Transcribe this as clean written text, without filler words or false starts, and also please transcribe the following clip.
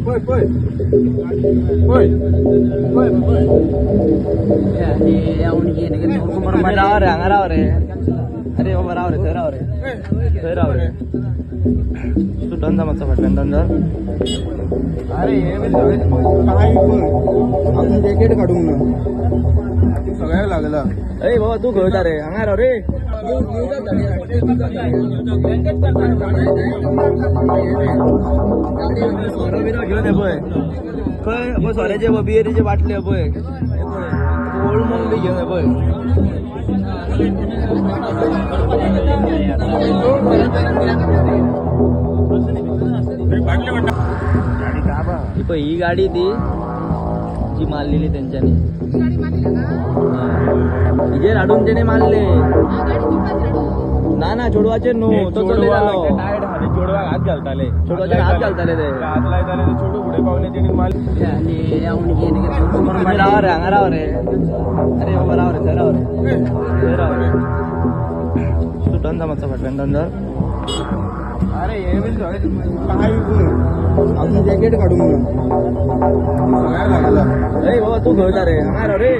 पळ पळ पळ पळ राव रे हांगा राव रे अरे बाबा राव रे थंय राव रे थंय राव रे सुटन जा मातसो फाटल्यान दंदर अरे हे बी सगळे काय पण अजून जॅकेट काढूंक ना सगळ्याक लागला अरे बाबा तू खळटा रे हांगा राव रे सोरो बिरो घेऊन ये पळय खंय पळय सोऱ्याचे बियरीचे बाटले पळय ओल्ड मॉंग बी घेऊन ये पळय ही पळय ही गाडी ती जी मारलेली त्यांच्यानी हिजेर हाडून तेणे मारले ना ना चोडवाचेर न्हू तो चलय जालो चोडवाक हात घालताले चोडवाचेर हात घालताले ते हात लायताले ते चोडू फुडें पावले तेणी मारले राव रे हांगा राव रे अरे बाबा राव रे थंय राव रे थंय राव रे सुटन जा मातसो फाटल्यान दंदर अरे हे बी सगळे काय पण अजून जॅकेट काढूंक ना सगळ्याक लागला अरे बाबा तू खळटा रे हांगा राव रे